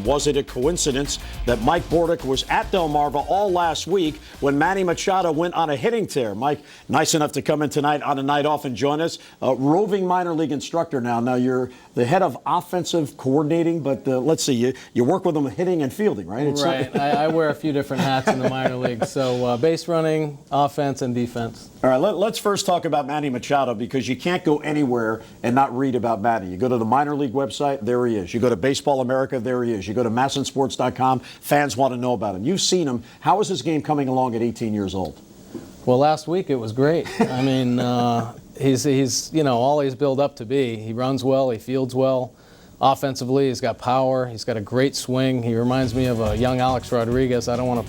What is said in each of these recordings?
was it a coincidence that Mike Bordick was at Delmarva all last week when Manny Machado went on a hitting tear? Mike, nice enough to come in tonight on a night off and join us. Roving minor league instructor now. Now you're the head of offensive coordinating, but let's see, you work with them hitting and fielding, right? Right. I wear a few different hats in the minor leagues. So base running, offense, and defense. All right, let's first talk about Manny Machado, because you can't go anywhere and not read about Manny. You go to the minor league website, there he is. You go to Baseball America, there he is. You go to MASNsports.com, fans want to know about him. You've seen him. How is his game coming along at 18 years old? Well, last week it was great. I mean, he's all he's built up to be. He runs well, he fields well. Offensively, he's got power. He's got a great swing. He reminds me of a young Alex Rodriguez. I don't want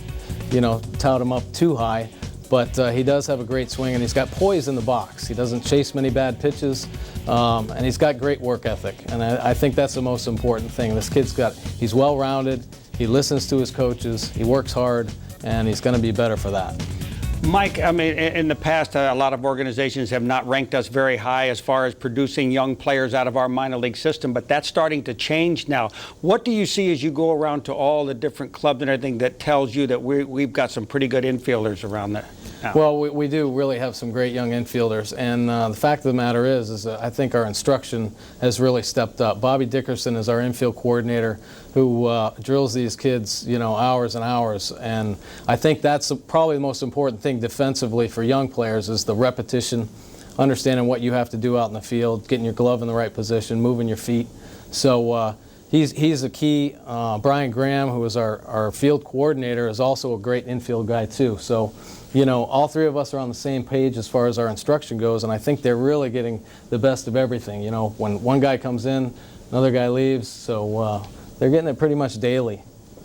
to, tout him up too high. But he does have a great swing, and he's got poise in the box. He doesn't chase many bad pitches, and he's got great work ethic. And I think that's the most important thing. This he's well-rounded, he listens to his coaches, he works hard, and he's going to be better for that. Mike, I mean, in the past, a lot of organizations have not ranked us very high as far as producing young players out of our minor league system, but that's starting to change now. What do you see as you go around to all the different clubs and everything that tells you that we've got some pretty good infielders around there now? Well, we do really have some great young infielders, and the fact of the matter is I think our instruction has really stepped up. Bobby Dickerson is our infield coordinator, who drills these kids, hours and hours, and I think that's probably the most important thing defensively for young players is the repetition, understanding what you have to do out in the field, getting your glove in the right position, moving your feet. So he's a key. Brian Graham, who is our field coordinator, is also a great infield guy too. So, all three of us are on the same page as far as our instruction goes, and I think they're really getting the best of everything. When one guy comes in, another guy leaves, so they're getting it pretty much daily.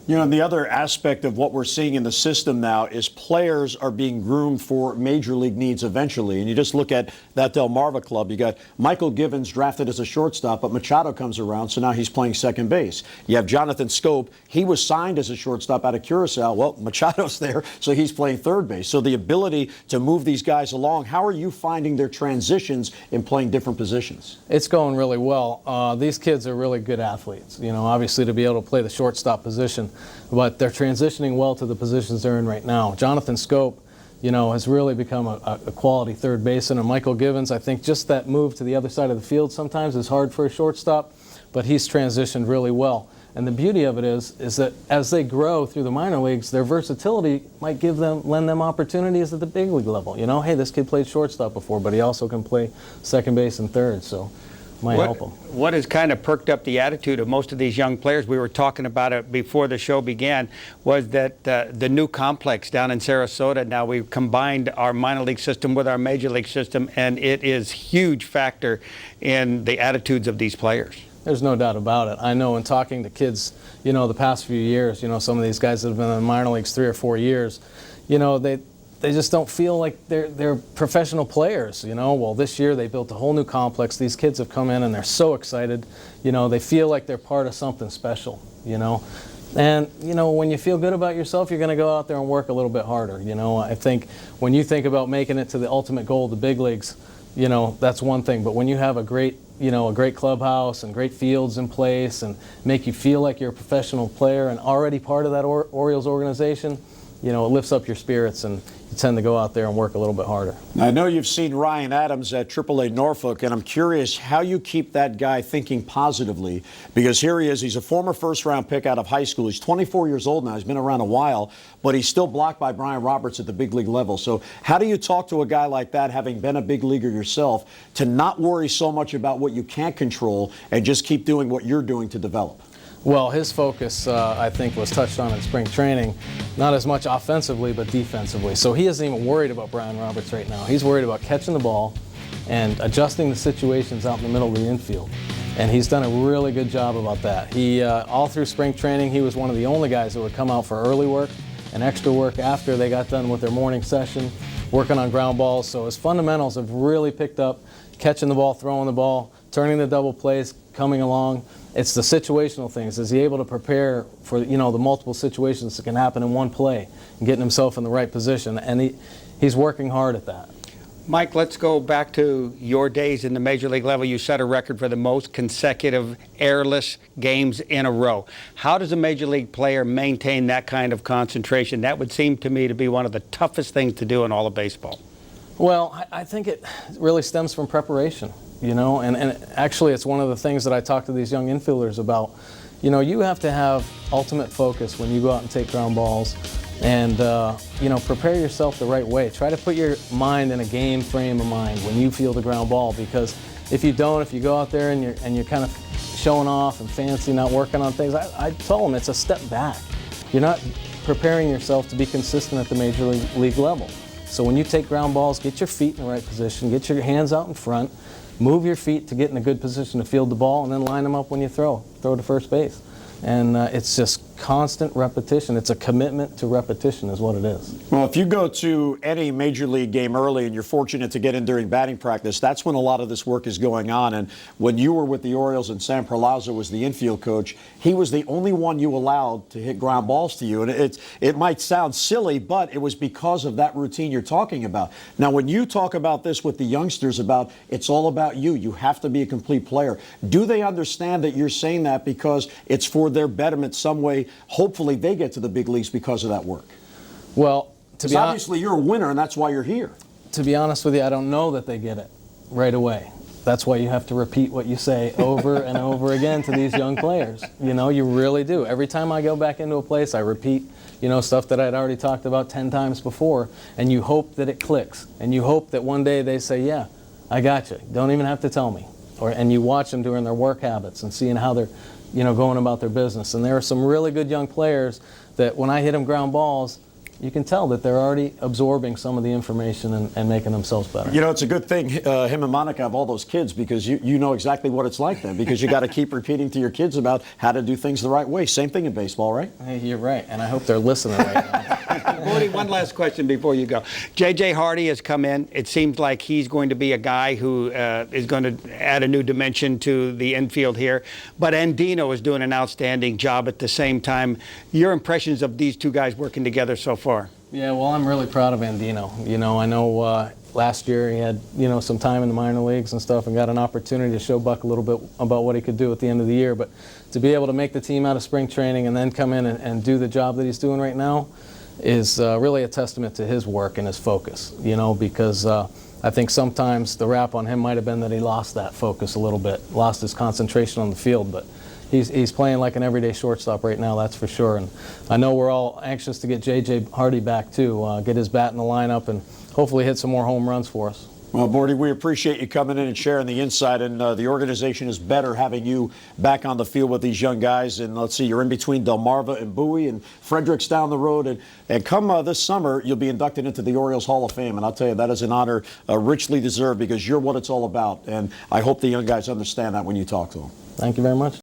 And the other aspect of what we're seeing in the system now is players are being groomed for major league needs eventually. And you just look at that Delmarva club. You got Michael Givens drafted as a shortstop, but Machado comes around, so now he's playing second base. You have Jonathan Scope. He was signed as a shortstop out of Curacao. Well, Machado's there, so he's playing third base. So the ability to move these guys along, how are you finding their transitions in playing different positions? It's going really well. These kids are really good athletes, obviously to be able to play the shortstop position. But they're transitioning well to the positions they're in right now. Jonathan Scope, has really become a quality third baseman. And Michael Givens, I think just that move to the other side of the field sometimes is hard for a shortstop, but he's transitioned really well. And the beauty of it is that as they grow through the minor leagues, their versatility might lend them opportunities at the big league level. Hey, this kid played shortstop before, but he also can play second base and third. So. Help them. What has kind of perked up the attitude of most of these young players, we were talking about it before the show began, was that the new complex down in Sarasota, now we've combined our minor league system with our major league system, and it is a huge factor in the attitudes of these players. There's no doubt about it. I know in talking to kids, the past few years, some of these guys that have been in the minor leagues 3 or 4 years, they just don't feel like they're professional players, Well, this year they built a whole new complex. These kids have come in and they're so excited. They feel like they're part of something special, And, when you feel good about yourself, you're going to go out there and work a little bit harder, I think when you think about making it to the ultimate goal of the big leagues, that's one thing. But when you have a great clubhouse and great fields in place and make you feel like you're a professional player and already part of that Orioles organization, it lifts up your spirits and you tend to go out there and work a little bit harder. I know you've seen Ryan Adams at AAA Norfolk, and I'm curious how you keep that guy thinking positively, because here he is. He's a former first-round pick out of high school. He's 24 years old now. He's been around a while, but he's still blocked by Brian Roberts at the big league level. So how do you talk to a guy like that, having been a big leaguer yourself, to not worry so much about what you can't control and just keep doing what you're doing to develop? Well, his focus, I think, was touched on in spring training, not as much offensively, but defensively. So he isn't even worried about Brian Roberts right now. He's worried about catching the ball and adjusting the situations out in the middle of the infield. And he's done a really good job about that. He, all through spring training, he was one of the only guys that would come out for early work and extra work after they got done with their morning session, working on ground balls. So his fundamentals have really picked up, catching the ball, throwing the ball, turning the double plays, coming along. It's the situational things. Is he able to prepare for, the multiple situations that can happen in one play and getting himself in the right position? And he's working hard at that. Mike, let's go back to your days in the Major League level. You set a record for the most consecutive airless games in a row. How does a Major League player maintain that kind of concentration? That would seem to me to be one of the toughest things to do in all of baseball. Well, I think it really stems from preparation, you know, and actually it's one of the things that I talk to these young infielders about. You know, you have to have ultimate focus when you go out and take ground balls. And, you know, prepare yourself the right way. Try to put your mind in a game frame of mind when you feel the ground ball, because if you don't, if you go out there and you're kind of showing off and fancy, not working on things, I tell them it's a step back. You're not preparing yourself to be consistent at the Major League level. So when you take ground balls, get your feet in the right position, get your hands out in front, move your feet to get in a good position to field the ball, and then line them up when you throw to first base. And it's just constant repetition. It's a commitment to repetition is what it is. Well, if you go to any Major League game early and you're fortunate to get in during batting practice, that's when a lot of this work is going on. And when you were with the Orioles and Sam Perlaza was the infield coach, he was the only one you allowed to hit ground balls to you. And it might sound silly, but it was because of that routine you're talking about. Now, when you talk about this with the youngsters about it's all about you, you have to be a complete player, do they understand that you're saying that because it's for their betterment some way? Hopefully they get to the big leagues because of that work. Well, obviously you're a winner and that's why you're here. To be honest with you, I don't know that they get it right away. That's why you have to repeat what you say over and over again to these young players. You know, you really do. Every time I go back into a place, I repeat, you know, stuff that I'd already talked about 10 times before, and you hope that it clicks. And you hope that one day they say, yeah, I got you. Don't even have to tell me. And you watch them doing their work habits and seeing how they're, you know, going about their business. And there are some really good young players that when I hit them ground balls, you can tell that they're already absorbing some of the information and making themselves better. You know, it's a good thing him and Monica have all those kids, because you know exactly what it's like then, because you got to keep repeating to your kids about how to do things the right way. Same thing in baseball, right? Hey, you're right, and I hope they're listening right now. Bordick, one last question before you go. J.J. Hardy has come in. It seems like he's going to be a guy who is going to add a new dimension to the infield here. But Andino is doing an outstanding job at the same time. Your impressions of these two guys working together so far? Yeah, well, I'm really proud of Andino. You know, I know last year he had, you know, some time in the minor leagues and stuff and got an opportunity to show Buck a little bit about what he could do at the end of the year. But to be able to make the team out of spring training and then come in and do the job that he's doing right now is really a testament to his work and his focus, you know, because I think sometimes the rap on him might have been that he lost that focus a little bit, lost his concentration on the field. But he's playing like an everyday shortstop right now, that's for sure. And I know we're all anxious to get J.J. Hardy back, too, get his bat in the lineup and hopefully hit some more home runs for us. Well, Bordy, we appreciate you coming in and sharing the insight, and the organization is better having you back on the field with these young guys. And let's see, you're in between Delmarva and Bowie, and Frederick's down the road. And come this summer, you'll be inducted into the Orioles Hall of Fame. And I'll tell you, that is an honor richly deserved, because you're what it's all about. And I hope the young guys understand that when you talk to them. Thank you very much.